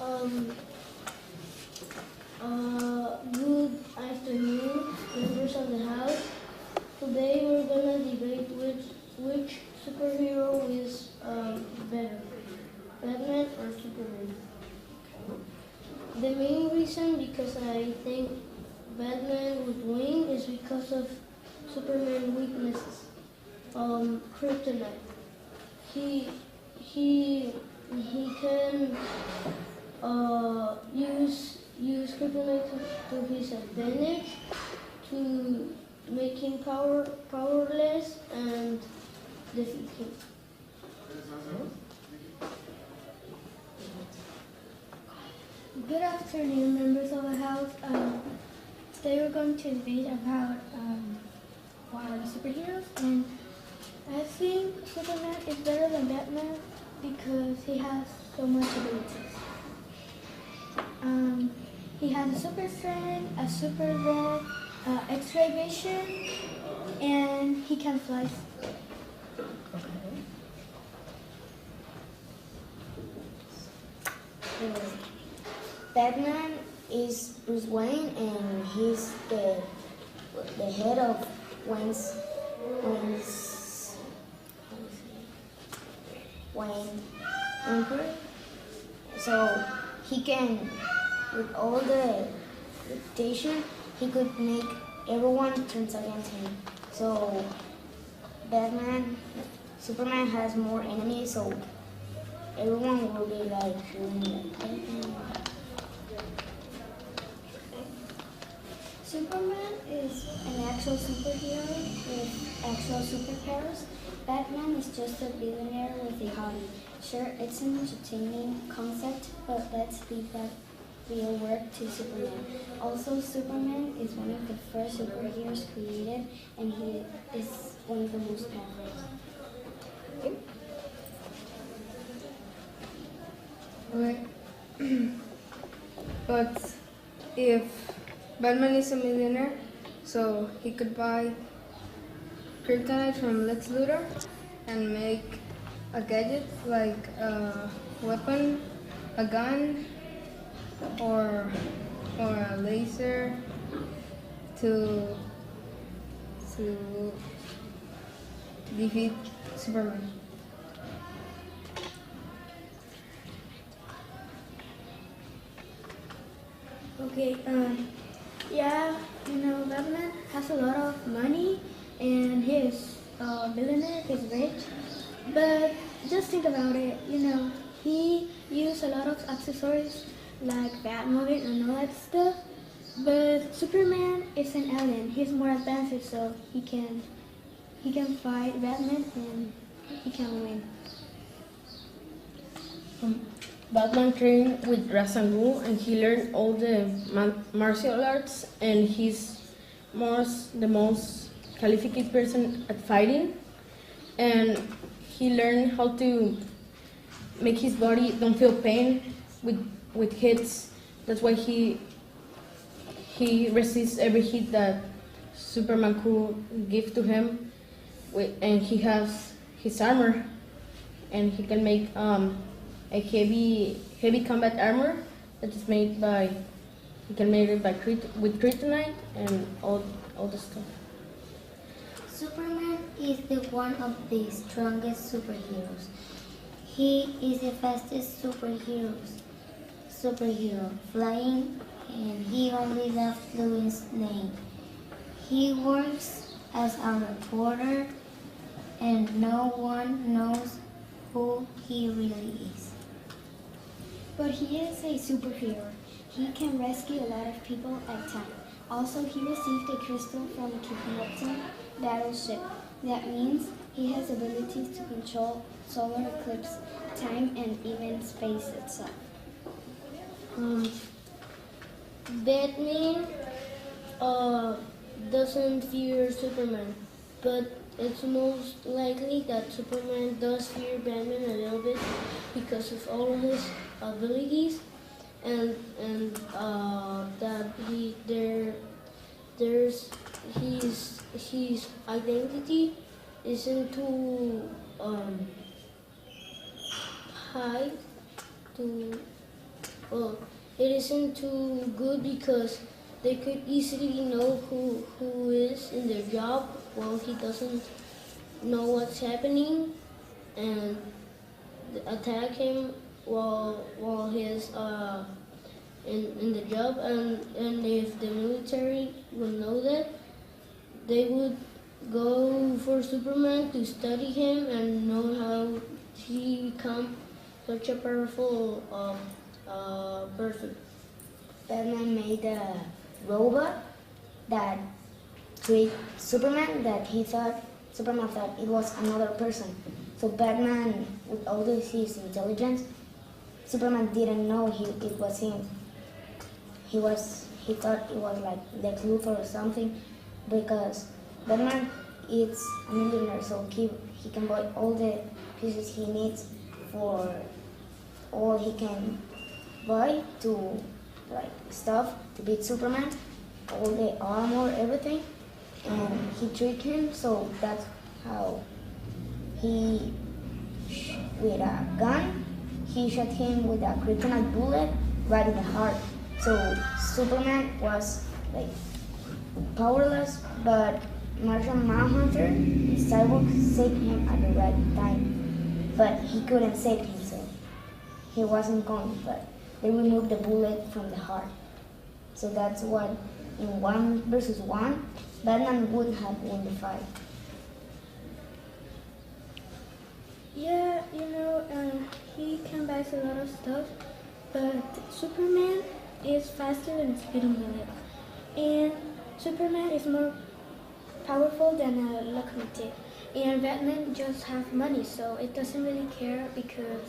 Um, Good afternoon, members of the House. Today we're gonna debate which superhero is better, Batman or Superman. The main reason because I think Batman would win is because of Superman's weaknesses. Kryptonite. He can use kryptonite to his advantage to make him powerless and defeat him. Good afternoon, members of the House. Today we're going to debate about what are the superheroes, and I think Superman is better than Batman because he has so much abilities. He has a super strength, a super red, X-ray vision, and he can fly. Batman is Bruce Wayne, and he's the head of Wayne Empire. So he can, with all the reputation, he could make everyone turn against him. So Superman has more enemies, so everyone will be like Superman is an actual superhero with actual superpowers. Batman is just a billionaire with a hobby. Sure, it's an entertaining concept, but let's leave that real work to Superman. Also, Superman is one of the first superheroes created, and he is one of the most powerful. Okay. But if Batman is a millionaire, so he could buy kryptonite from Lex Luthor and make a gadget like a weapon, a gun, or a laser to defeat Superman. Okay, yeah, Batman has a lot of money and he's a billionaire, he's rich, but just think about it, he used a lot of accessories like Batmobile and all that stuff, but Superman is an alien, he's more advanced, so he can fight Batman and he can win. Batman trained with Ra's al Ghul, and he learned all the martial arts, and he's the most qualified person at fighting, and he learned how to make his body don't feel pain with hits. That's why he resists every hit that Superman could give to him, and he has his armor, and he can make a heavy combat armor that is made by with kryptonite and all the stuff. Superman is one of the strongest superheroes. He is the fastest superhero, flying, and he only loves Louis Lane. He works as a reporter, and no one knows who he really is. But he is a superhero. He can rescue a lot of people at a time. Also, he received a crystal from a Kingpin battleship. That means he has abilities to control solar eclipse, time, and even space itself. Batman doesn't fear Superman, but it's most likely that Superman does fear Batman a little bit because of all his abilities, and that his identity isn't too high to it isn't too good because they could easily know who is in their job while he doesn't know what's happening and attack him while he's in the job, and if the military will know that, they would go for Superman to study him and know how he become such a powerful person. Batman made a robot that tricked Superman that Superman thought it was another person. So Batman, with all his intelligence, Superman didn't know it was him. He thought it was like Lex Luthor or something, because Batman is a millionaire, so he can buy all the pieces he needs for all he can buy to like stuff to beat Superman, all the armor, everything, and he tricked him. So that's how he, with a gun, he shot him with a kryptonite bullet right in the heart. So Superman was like powerless, but Martian Manhunter, Cyborg, saved him at the right time. But he couldn't save himself. He wasn't gone, but they removed the bullet from the heart. So that's what, in 1 versus 1, Batman would have won the fight. Yeah, he can buy a lot of stuff, but Superman is faster than a speeding bullet. And Superman is more powerful than a locomotive. And Batman just have money, so it doesn't really care because,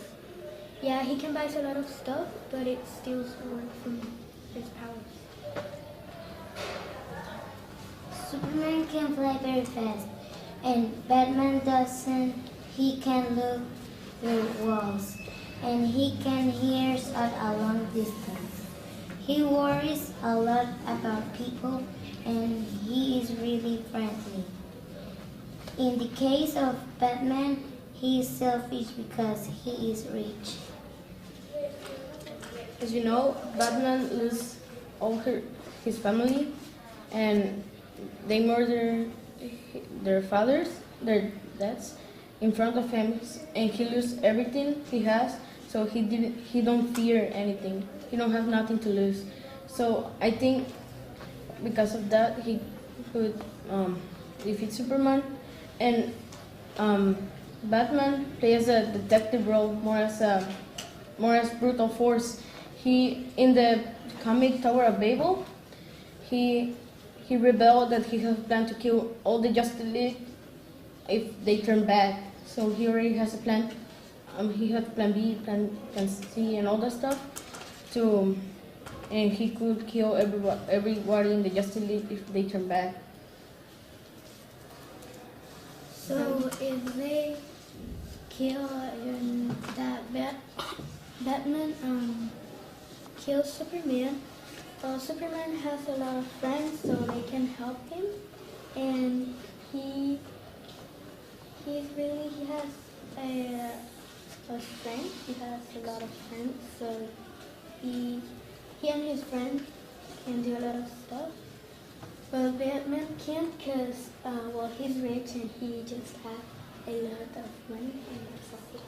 yeah, he can buy a lot of stuff, but it still works from his powers. Superman can fly very fast, and Batman doesn't. He can look through walls, and he can hear at a long distance. He worries a lot about people, and he is really friendly. In the case of Batman, he is selfish because he is rich. As you know, Batman loses all his family, and they murder their fathers, their dads, in front of him, and he loses everything he has. So he don't fear anything. He don't have nothing to lose. So I think because of that, he could defeat Superman, and Batman plays a detective role more as brutal force. He, in the comic Tower of Babel, he rebelled that he has planned to kill all the Justice League if they turn bad. So he already has a plan. He had plan B, plan C, and all that stuff. And he could kill everybody in the Justice League if they turn bad. So if they kill Batman kills Superman, Superman has a lot of friends, so they can help him, and he has a strength. He has a lot of strength, so he and his friends can do a lot of stuff. But Batman can't because, he's rich and he just has a lot of money and that's all he has.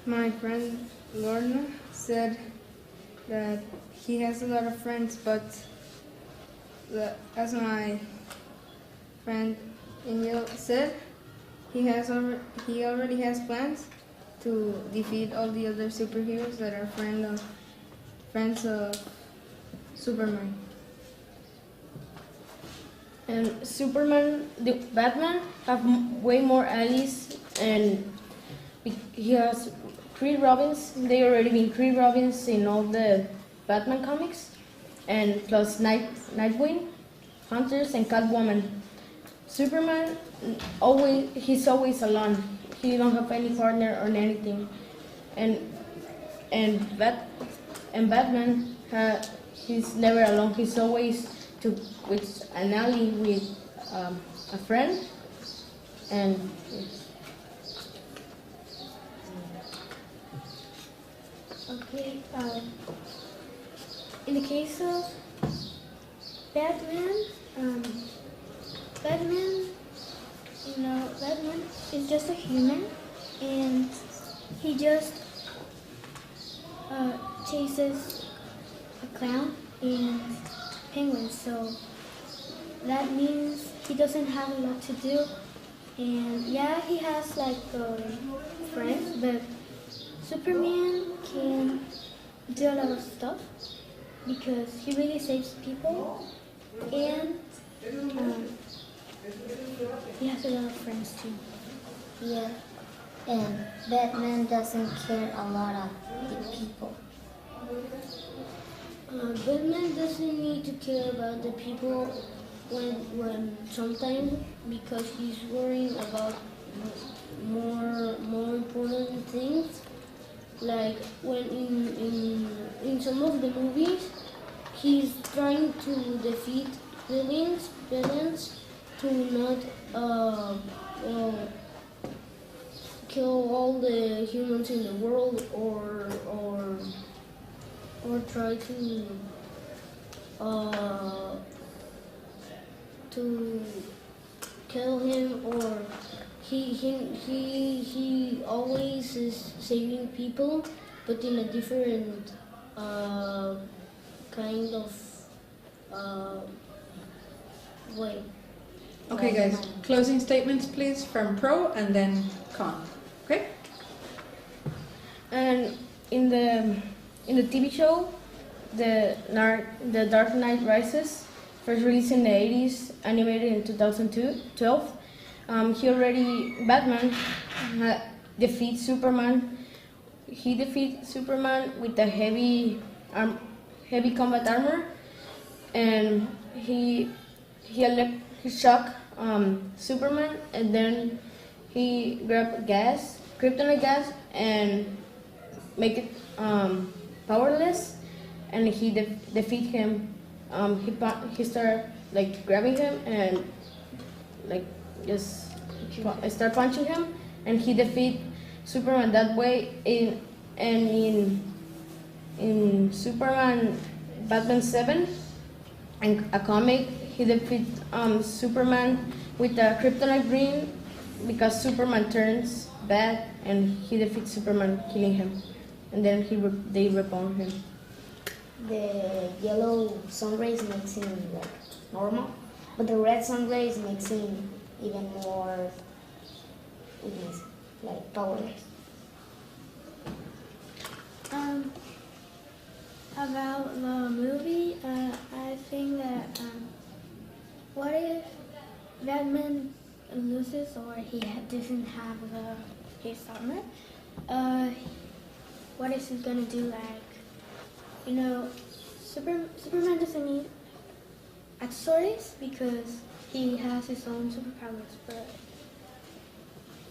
My friend Lorna said that he has a lot of friends, but as my friend Emil said, he already has plans to defeat all the other superheroes that are friends of Superman. And Batman have way more allies, and he has 3 Robins. They already been 3 Robins in all the Batman comics, and plus Nightwing, Hunters, and Catwoman. Superman he's always alone. He don't have any partner or anything, and Batman he's never alone. He's always with an ally, with a friend, and Okay. In the case of Batman, Batman, Batman is just a human, and he just chases a clown and penguins. So that means he doesn't have a lot to do. And yeah, he has like friends, but Superman can do a lot of stuff because he really saves people, and he has a lot of friends too. Yeah, and Batman doesn't care a lot of the people. Batman doesn't need to care about the people when sometimes, because he's worrying about more important things. Like when in some of the movies, he's trying to defeat villains to not kill all the humans in the world, or try to kill him, or he always is saving people, but in a different kind of way. Okay, guys, closing statements, please, from pro and then con. Okay? And in the TV show, the Dark Knight Rises, first released in the 80s, animated in 2012. Batman defeats Superman. He defeats Superman with a heavy combat armor, and he shock Superman, and then he grab kryptonite gas, and make it powerless, and he defeat him. He start like grabbing him and like just start punching him, and he defeat Superman that way. In Superman Batman 7, and a comic, he defeats Superman with a kryptonite green, because Superman turns bad, and he defeats Superman, killing him, and then they reborn him. The yellow sun rays makes him like normal, but the red sun rays makes him even more weakness, like powerless. About the movie, I think that what if Batman loses, or he doesn't have his armor? What is he gonna do? Like, Superman doesn't need accessories because he has his own superpowers,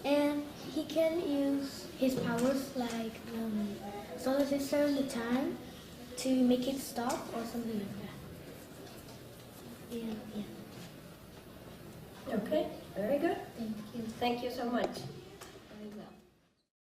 and he can use his powers like solar system, the time, to make it stop or something like that. And yeah. Okay, very good. Thank you. Thank you so much.